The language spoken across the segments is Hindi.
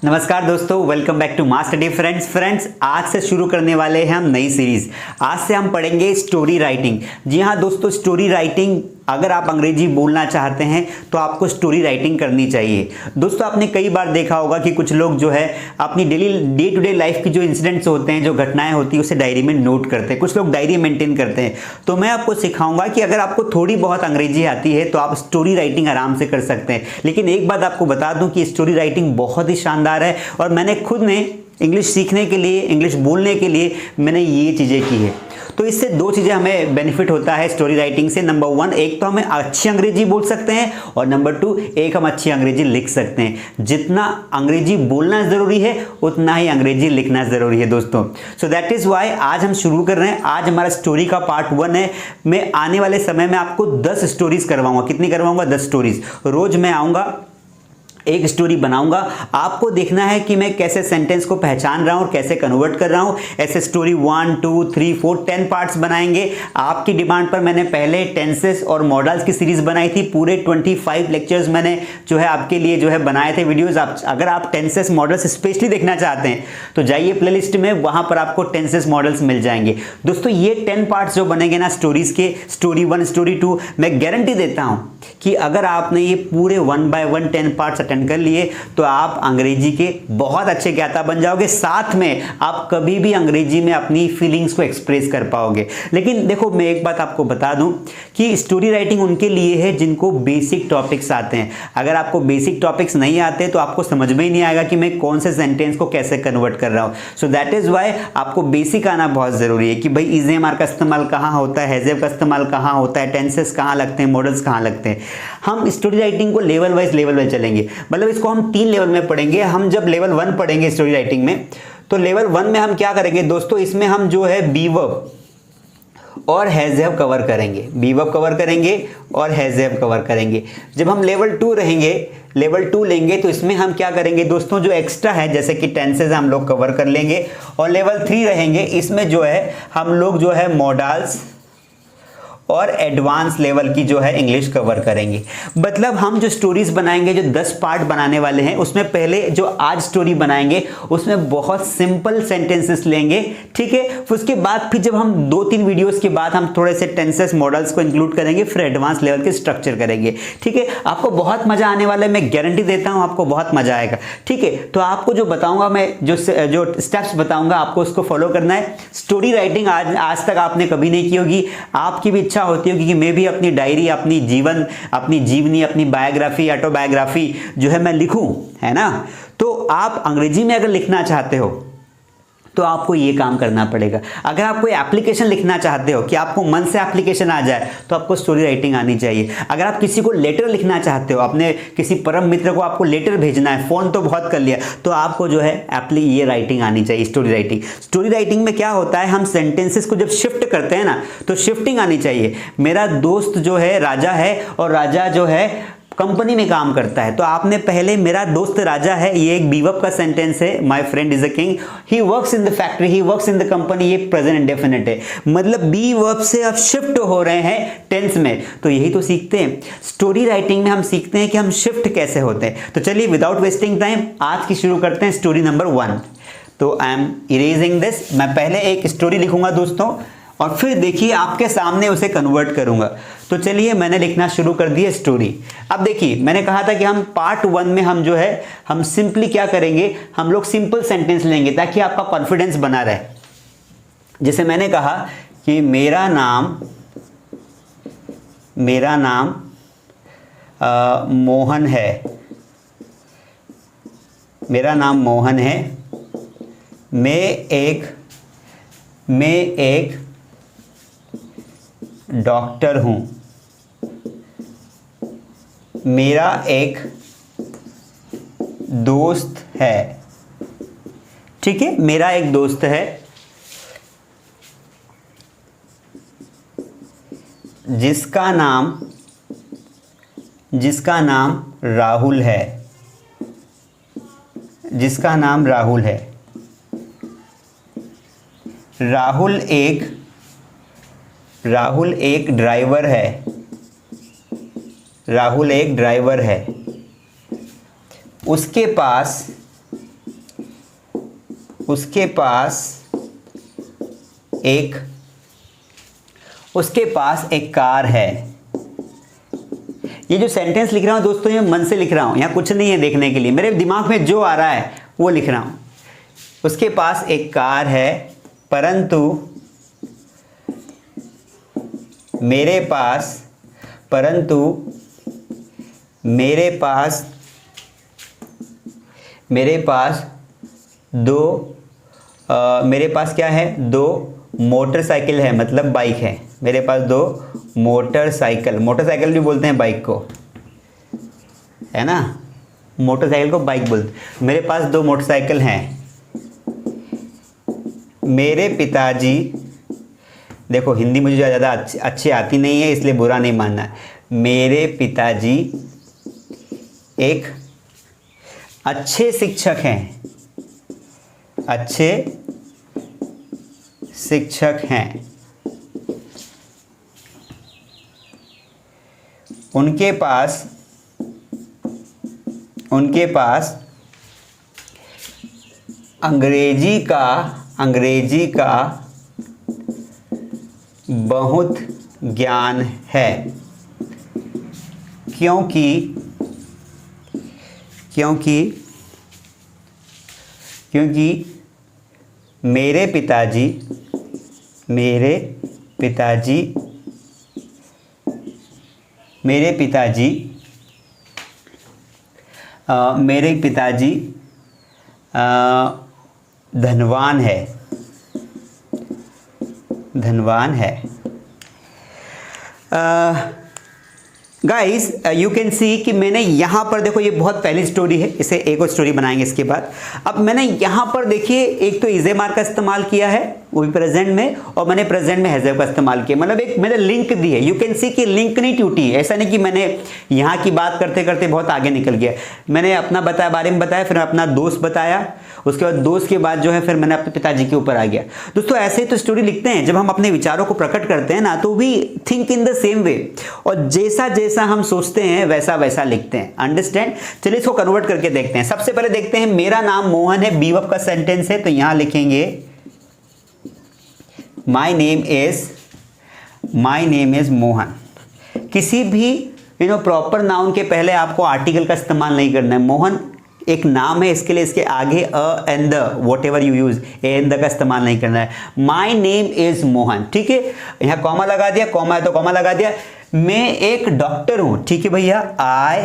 नमस्कार दोस्तों, welcome back to mass study friends. आज से शुरू करने वाले हैं हम नई सीरीज। आज से हम पढ़ेंगे स्टोरी राइटिंग। जी हाँ दोस्तों, स्टोरी राइटिंग, अगर आप अंग्रेजी बोलना चाहते हैं तो आपको स्टोरी राइटिंग करनी चाहिए। दोस्तों, आपने कई बार देखा होगा कि कुछ लोग जो है अपनी डे टू डे लाइफ की जो इंसिडेंट्स होते हैं, जो घटनाएं होती हैं, उसे डायरी में नोट करते हैं। कुछ लोग डायरी मेंटेन करते हैं। तो मैं आपको सिखाऊंगा कि अगर आपको थोड़ी बहुत अंग्रेजी आती है तो आप स्टोरी राइटिंग आराम से कर सकते हैं। लेकिन एक बात आपको बता दूं कि स्टोरी राइटिंग बहुत ही शानदार है और मैंने खुद ने इंग्लिश सीखने के लिए, इंग्लिश बोलने के लिए मैंने ये चीज़ें की है। तो इससे दो चीज़ें हमें बेनिफिट होता है स्टोरी राइटिंग से। नंबर वन, एक तो हमें अच्छी अंग्रेजी बोल सकते हैं और नंबर टू, एक हम अच्छी अंग्रेजी लिख सकते हैं। जितना अंग्रेजी बोलना ज़रूरी है उतना ही अंग्रेजी लिखना ज़रूरी है दोस्तों। सो दैट इज़ वाई आज हम शुरू कर रहे हैं। आज हमारा स्टोरी का पार्ट 1 है। मैं आने वाले समय में आपको 10 स्टोरीज करवाऊंगा। कितनी करवाऊंगा? 10 स्टोरीज। रोज़ मैं आऊँगा, एक स्टोरी बनाऊंगा। आपको देखना है कि मैं कैसे सेंटेंस को पहचान रहा हूं और कैसे कन्वर्ट कर रहा हूं। ऐसे स्टोरी 1, 2, 3, 4, 10 पार्ट्स बनाएंगे। आपकी डिमांड पर मैंने पहले टेंसेस और मॉडल्स की सीरीज बनाई थी। पूरे 25 लेक्चर्स मैंने जो है आपके लिए जो है बनाए थे वीडियोस। अगर आप टेंसेस मॉडल्स स्पेशली देखना चाहते हैं तो जाइए प्लेलिस्ट में, वहां पर आपको टेंसेस मॉडल्स मिल जाएंगे। दोस्तों, ये 10 पार्ट्स जो बनेंगे ना स्टोरीज के, स्टोरी 1, स्टोरी 2, मैं गारंटी देता हूं कि अगर आपने ये पूरे 1 by 1 10 पार्ट्स अटेंड कर लिए तो आप अंग्रेजी के बहुत अच्छे ज्ञाता बन जाओगे। साथ में आप कभी भी अंग्रेजी में अपनी फीलिंग्स को एक्सप्रेस कर पाओगे। लेकिन देखो, मैं एक बात आपको बता दूं कि स्टोरी राइटिंग उनके लिए है जिनको बेसिक टॉपिक्स आते हैं। अगर आपको बेसिक टॉपिक्स नहीं आते तो आपको समझ में ही नहीं आएगा कि मैं कौन से सेंटेंस को कैसे कन्वर्ट कर रहा हूं। सो दैट इज वाई आपको बेसिक आना बहुत जरूरी है कि भाई इज़-एम-आर का इस्तेमाल कहां होता है, हैज़-हैव का इस्तेमाल कहां होता है, टेंसेस कहां लगते हैं, मॉडल्स कहां लगते हैं। हम स्टोरी राइटिंग को लेवल वाइज चलेंगे। मतलब इसको हम 3 लेवल में पढ़ेंगे। हम जब लेवल 1 पढ़ेंगे स्टोरी राइटिंग में, तो लेवल 1 में हम क्या करेंगे दोस्तों, इसमें हम जो है बी वर्ब और हैज़ हैव कवर करेंगे। बी वर्ब कवर करेंगे और हैज़ हैव कवर करेंगे। जब हम लेवल 2 रहेंगे, लेवल 2 लेंगे तो इसमें हम क्या करेंगे दोस्तों, जो एक्स्ट्रा है जैसे कि टेंसेस हम लोग कवर कर लेंगे। और लेवल 3 रहेंगे, इसमें जो है हम लोग जो है मॉडल्स और एडवांस लेवल की जो है इंग्लिश कवर करेंगे। मतलब हम जो स्टोरीज बनाएंगे, जो 10 पार्ट बनाने वाले हैं, उसमें पहले जो आज स्टोरी बनाएंगे उसमें बहुत सिंपल सेंटेंसेस लेंगे, ठीक है। फिर उसके बाद फिर जब हम 2-3 वीडियोस के बाद हम थोड़े से टेंसेस मॉडल्स को इंक्लूड करेंगे, फिर एडवांस लेवल के स्ट्रक्चर करेंगे, ठीक है। आपको बहुत मजा आने वाला है, मैं गारंटी देता हूं आपको बहुत मजा आएगा, ठीक है। तो आपको जो बताऊंगा मैं, जो स्टेप्स बताऊंगा, आपको उसको फॉलो करना है। स्टोरी राइटिंग आज तक आपने कभी नहीं की होगी। आपकी भी इच्छा होती होगी कि मैं भी अपनी डायरी, अपनी जीवनी, अपनी बायोग्राफी, ऑटोबायोग्राफी जो है मैं लिखूं, है ना। तो आप अंग्रेजी में अगर लिखना चाहते हो तो आपको ये काम करना पड़ेगा। अगर आप कोई एप्लीकेशन लिखना चाहते हो कि आपको मन से एप्लीकेशन आ जाए, तो आपको स्टोरी राइटिंग आनी चाहिए। अगर आप किसी को लेटर लिखना चाहते हो, अपने किसी परम मित्र को आपको लेटर भेजना है, फोन तो बहुत कर लिया, तो आपको जो है ये राइटिंग आनी चाहिए, स्टोरी राइटिंग। स्टोरी राइटिंग में क्या होता है, हम सेंटेंसेस को जब शिफ्ट करते हैं ना, तो शिफ्टिंग आनी चाहिए। मेरा दोस्त जो है राजा है और राजा जो है कंपनी में काम करता है, तो आपने पहले मेरा दोस्त राजा है, ये एक बीवर्ब का सेंटेंस है। My friend is a king, he works in the factory, he works in the company, ये प्रेजेंट इंडेफिनिट है। मतलब बी वर्ब से आप शिफ्ट हो रहे हैं टेंस में। तो यही तो सीखते हैं स्टोरी राइटिंग में, हम सीखते हैं कि हम शिफ्ट कैसे होते हैं। तो चलिए विदाउट वेस्टिंग टाइम आज की शुरू करते हैं स्टोरी नंबर 1। तो आई एम इरेजिंग दिस। मैं पहले एक स्टोरी लिखूंगा दोस्तों और फिर देखिए आपके सामने उसे कन्वर्ट करूंगा। तो चलिए मैंने लिखना शुरू कर दिया स्टोरी। अब देखिए, मैंने कहा था कि हम पार्ट 1 में हम जो है हम सिंपली क्या करेंगे, हम लोग सिंपल सेंटेंस लेंगे ताकि आपका कॉन्फिडेंस बना रहे। जैसे मैंने कहा कि मेरा नाम मोहन है, मेरा नाम मोहन है, मैं एक डॉक्टर हूं, मेरा एक दोस्त है, ठीक है, मेरा एक दोस्त है जिसका नाम राहुल है, जिसका नाम राहुल है। राहुल एक ड्राइवर है, राहुल एक ड्राइवर है। उसके पास उसके पास एक कार है। ये जो सेंटेंस लिख रहा हूं दोस्तों, ये मन से लिख रहा हूं, यहाँ कुछ नहीं है देखने के लिए, मेरे दिमाग में जो आ रहा है वो लिख रहा हूं। उसके पास एक कार है, परंतु मेरे पास क्या है, 2 मोटरसाइकिल है, मतलब बाइक है। मेरे पास 2 मोटरसाइकिल भी बोलते हैं बाइक को, है ना, मोटरसाइकिल को बाइक बोलते। मेरे पास 2 मोटरसाइकिल हैं। मेरे पिताजी, देखो हिंदी मुझे ज़्यादा अच्छी आती नहीं है, इसलिए बुरा नहीं मानना। मेरे पिताजी एक अच्छे शिक्षक हैं, उनके पास अंग्रेजी का बहुत ज्ञान है, क्योंकि मेरे पिताजी धनवान है। गाइस यू कैन सी कि मैंने यहाँ पर देखो, ये बहुत पहली स्टोरी है, इसे एक और स्टोरी बनाएंगे इसके बाद। अब मैंने यहाँ पर देखिए एक तो इज ए मार्क का इस्तेमाल किया है, वो भी प्रेजेंट में, और मैंने प्रेजेंट में हैज हैव का इस्तेमाल किया, मतलब एक मैंने लिंक दी है। यू कैन सी कि लिंक नहीं टूटी है। ऐसा नहीं कि मैंने यहाँ की बात करते करते बहुत आगे निकल गया। मैंने अपना बारे में बताया, फिर अपना दोस्त बताया, उसके बाद दोस्त के बाद जो है फिर मैंने अपने पिताजी के ऊपर आ गया। दोस्तों ऐसे ही तो स्टोरी लिखते हैं, जब हम अपने विचारों को प्रकट करते हैं ना, तो we think in the same way, और जैसा जैसा हम सोचते हैं वैसा वैसा लिखते हैं। अंडरस्टैंड? चलिए इसको कन्वर्ट करके देखते हैं। सबसे पहले देखते हैं, मेरा नाम मोहन है, बी वर्ब का सेंटेंस है, तो यहां लिखेंगे माई नेम इज मोहन। किसी भी प्रॉपर नाउन के पहले आपको आर्टिकल का इस्तेमाल नहीं करना है। मोहन एक नाम है, इसके लिए इसके आगे a and the whatever you use, a and the का इस्तेमाल नहीं करना है। माई नेम इज मोहन, ठीक है। यहाँ कॉमा लगा दिया, कॉमा है तो कॉमा लगा दिया। मैं एक डॉक्टर हूं, ठीक है भैया, आई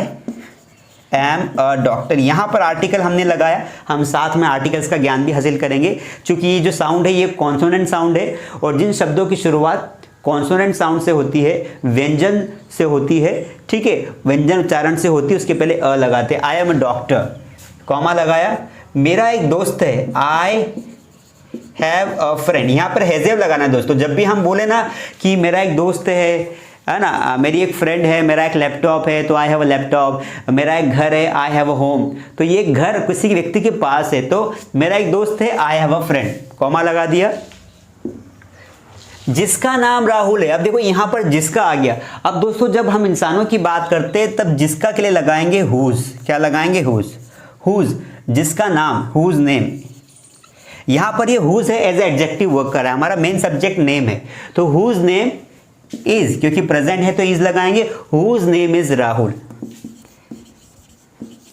एम अ डॉक्टर। यहां पर आर्टिकल हमने लगाया, हम साथ में आर्टिकल्स का ज्ञान भी हासिल करेंगे, क्योंकि ये जो साउंड है ये कॉन्सोनेंट साउंड है, और जिन शब्दों की शुरुआत कॉन्सोनेंट साउंड से होती है, व्यंजन से होती है, ठीक है, व्यंजन उच्चारण से होती है, उसके पहले अ लगाते हैं। आई एम अ डॉक्टर, कॉमा लगाया। मेरा एक दोस्त है, आई हैव अ फ्रेंड। यहाँ पर हैव लगाना है दोस्तों। जब भी हम बोले ना कि मेरा एक दोस्त है ना, मेरी एक फ्रेंड है, मेरा एक लैपटॉप है तो आई हैव अ लैपटॉप, मेरा एक घर है, आई हैव अ होम, तो ये घर किसी व्यक्ति के पास है, तो मेरा एक दोस्त है, आई हैव अ फ्रेंड, कॉमा लगा दिया। जिसका नाम राहुल है, अब देखो यहां पर जिसका आ गया। अब दोस्तों जब हम इंसानों की बात करते हैं तब जिसका के लिए लगाएंगे हुज। क्या लगाएंगे? हुज, जिसका नाम, हुज नेम। यहां पर ये हुज है, एज एडजेक्टिव वर्क कर रहा है, हमारा मेन सब्जेक्ट नेम है, तो हुज नेम इज, क्योंकि प्रेजेंट है तो इज लगाएंगे। Whose name is Rahul.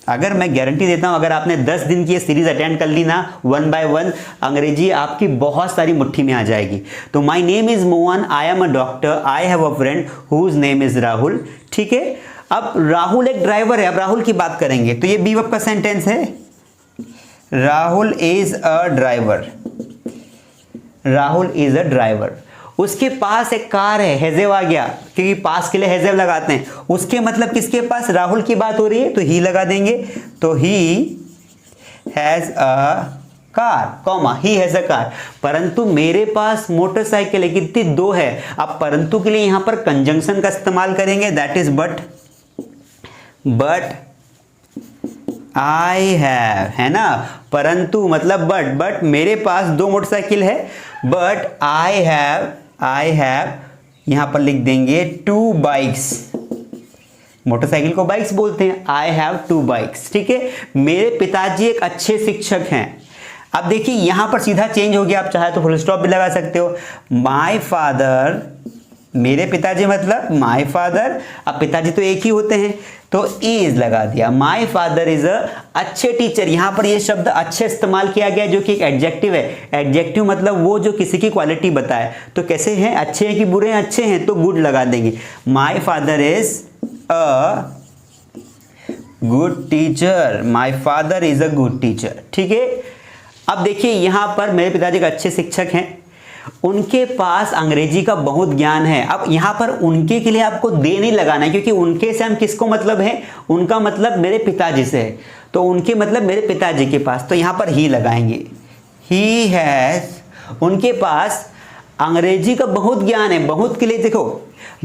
अगर मैं गारंटी देता हूं, अगर आपने 10 दिन की ये सीरीज अटेंड कर ली ना, 1 बाय 1, अंग्रेजी आपकी बहुत सारी मुट्ठी में आ जाएगी। तो my name is Mohan, I am a doctor, I have a friend whose name is Rahul, ठीक है। अब राहुल एक ड्राइवर है, अब राहुल की बात करेंगे, तो ये बी वर्ब का सेंटेंस है, Rahul is a driver, Rahul is a driver. उसके पास एक कार है, हैजेव आ गया, क्योंकि पास के लिए हैजेव लगाते हैं। उसके मतलब किसके पास? राहुल की बात हो रही है, तो ही लगा देंगे, तो he has a car, comma, he has a car. परंतु मेरे पास मोटरसाइकिल है, कितनी? 2 है। अब परंतु के लिए यहां पर कंजंक्शन का इस्तेमाल करेंगे, that is but I have, है ना, परंतु मतलब बट मेरे पास 2 मोटरसाइकिल है, बट आई हैव यहां पर लिख देंगे 2 बाइक्स। मोटरसाइकिल को बाइक्स बोलते हैं, आई हैव 2 बाइक्स, ठीक है। मेरे पिताजी एक अच्छे शिक्षक हैं, अब देखिए यहां पर सीधा चेंज हो गया, आप चाहे तो फुल स्टॉप भी लगा सकते हो। माय फादर, मेरे पिताजी मतलब माय फादर, अब पिताजी तो एक ही होते हैं तो इज लगा दिया। माय फादर इज अ अच्छे टीचर। यहां पर ये शब्द अच्छे इस्तेमाल किया गया जो कि एक एडजेक्टिव है। एडजेक्टिव मतलब वो जो किसी की क्वालिटी बताए, तो कैसे हैं, अच्छे हैं कि बुरे हैं, अच्छे हैं तो गुड लगा देंगे। My father is a good teacher, my father is a good teacher. ठीक है, अब देखिए यहां पर मेरे पिताजी एक अच्छे शिक्षक हैं, उनके पास अंग्रेजी का बहुत ज्ञान है। अब यहां पर उनके के लिए आपको दे नहीं लगाना है, क्योंकि उनके से हम किसको मतलब है, उनका मतलब मेरे पिताजी से है, तो उनके मतलब मेरे पिताजी के पास, तो यहां पर ही लगाएंगे। ही हैज, उनके पास अंग्रेजी का बहुत ज्ञान है। बहुत के लिए देखो,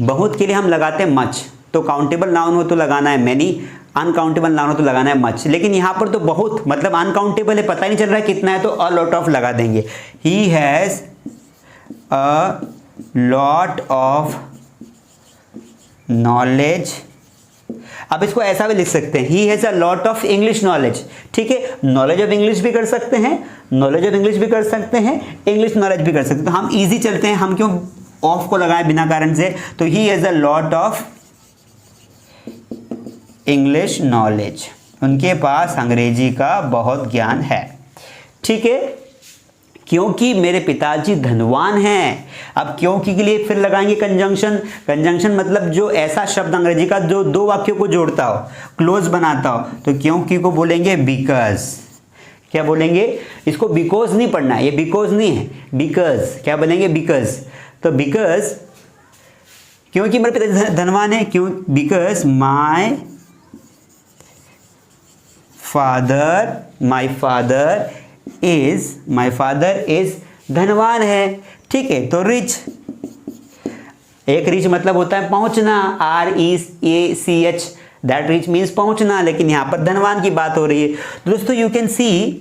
बहुत के लिए हम लगाते हैं मच, तो काउंटेबल नाउन हो तो लगाना है मैनी, अनकाउंटेबल नाउन हो तो लगाना है मच, लेकिन यहां पर तो बहुत मतलब अनकाउंटेबल है, पता नहीं चल रहा है कितना है, तो अ लॉट ऑफ लगा देंगे। He has a lot of knowledge। अब इसको ऐसा भी लिख सकते हैं, he has a lot of English knowledge। ठीक है, नॉलेज ऑफ इंग्लिश भी कर सकते हैं, नॉलेज ऑफ इंग्लिश भी कर सकते हैं, इंग्लिश नॉलेज भी कर सकते हैं। तो हम इजी चलते हैं, हम क्यों ऑफ को लगाएं बिना कारण से। तो he has a lot of English knowledge, उनके पास अंग्रेजी का बहुत ज्ञान है। ठीक है, क्योंकि मेरे पिताजी धनवान हैं। अब क्योंकि के लिए फिर लगाएंगे कंजंक्शन। कंजंक्शन मतलब जो ऐसा शब्द अंग्रेजी का जो दो वाक्यों को जोड़ता हो, क्लोज बनाता हो, तो क्योंकि को बोलेंगे बिकॉज। क्या बोलेंगे, इसको बिकॉज नहीं पढ़ना है, ये बिकॉज नहीं है, बिकॉज। क्या बोलेंगे, बिकॉज। तो बिकॉज क्योंकि मेरे पिताजी धनवान है, क्यों, बिकॉज माय फादर इज धनवान है। ठीक है, तो रिच, एक रिच मतलब होता है पहुंचना, REACH, दैट रिच मीन्स पहुंचना, लेकिन यहां पर धनवान की बात हो रही है। तो दोस्तों यू कैन सी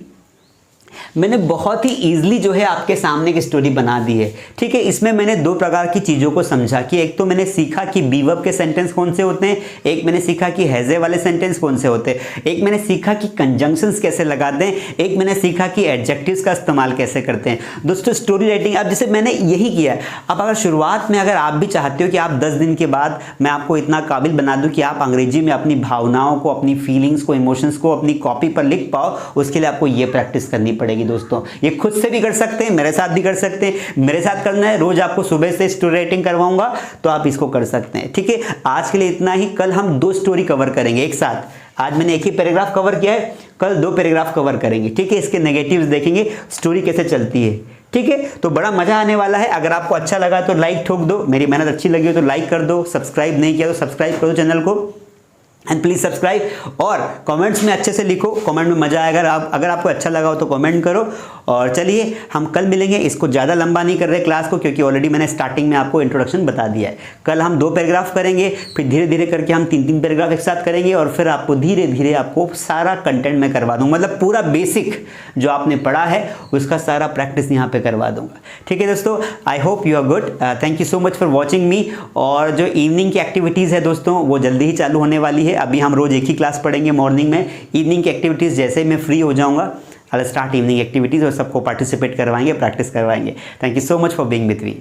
मैंने बहुत ही इजीली जो है आपके सामने एक स्टोरी बना दी है। ठीक है, इसमें मैंने दो प्रकार की चीज़ों को समझा कि एक तो मैंने सीखा कि बी वर्ब के सेंटेंस कौन से होते हैं, एक मैंने सीखा कि हैजे वाले सेंटेंस कौन से होते हैं, एक मैंने सीखा कि कंजंक्शंस कैसे लगाते हैं, एक मैंने सीखा कि एडजेक्टिव्स का इस्तेमाल कैसे करते हैं। दोस्तों स्टोरी राइटिंग, अब जैसे मैंने यही किया, अब अगर शुरुआत में अगर आप भी चाहते हो कि आप 10 दिन के बाद मैं आपको इतना काबिल बना दूँ कि आप अंग्रेजी में अपनी भावनाओं को, अपनी फीलिंग्स को, इमोशंस को अपनी कॉपी पर लिख पाओ, उसके लिए आपको ये प्रैक्टिस करनी पड़ेगी। दोस्तों ये खुद से भी कर सकते हैं, मेरे साथ भी कर सकते हैं। मेरे साथ करना है, रोज आपको सुबह से स्टोरी राइटिंग करवाऊंगा, तो आप इसको कर सकते हैं। ठीक है, आज के लिए इतना ही। कल हम 2 स्टोरी कवर करेंगे एक साथ। आज मैंने एक ही पैराग्राफ कवर किया है, कल 2 पैराग्राफ कवर करेंगे। ठीक है, इसके नेगेटिव्स देखेंगे, स्टोरी कैसे चलती है। ठीक है, तो बड़ा मजा आने वाला है। अगर आपको अच्छा लगा तो लाइक ठोक दो, मेरी मेहनत अच्छी लगी हो तो लाइक कर दो, सब्सक्राइब नहीं किया तो सब्सक्राइब कर दो चैनल को, एंड प्लीज सब्सक्राइब। और कमेंट्स में अच्छे से लिखो, कमेंट में मजा आएगा। अगर आपको अच्छा लगा हो तो कमेंट करो। और चलिए हम कल मिलेंगे। इसको ज़्यादा लंबा नहीं कर रहे क्लास को, क्योंकि ऑलरेडी मैंने स्टार्टिंग में आपको इंट्रोडक्शन बता दिया है। कल हम 2 पैराग्राफ करेंगे, फिर धीरे धीरे करके हम 3-3 पैराग्राफ एक साथ करेंगे, और फिर आपको धीरे धीरे आपको सारा कंटेंट मैं करवा दूँगा, मतलब पूरा बेसिक जो आपने पढ़ा है उसका सारा प्रैक्टिस यहाँ पे करवा दूंगा। ठीक है दोस्तों, I hope you are good. Thank you so much for watching me. और जो इवनिंग की एक्टिविटीज़ है दोस्तों, वो जल्दी ही चालू होने वाली है। अभी हम रोज एक ही क्लास पढ़ेंगे मॉर्निंग में। इवनिंग की एक्टिविटीज़ जैसे ही मैं फ्री हो जाऊंगा, I will start evening activities, और सबको पार्टिसिपेट करवाएंगे, प्रैक्टिस करवाएंगे। Thank you so much for being with me.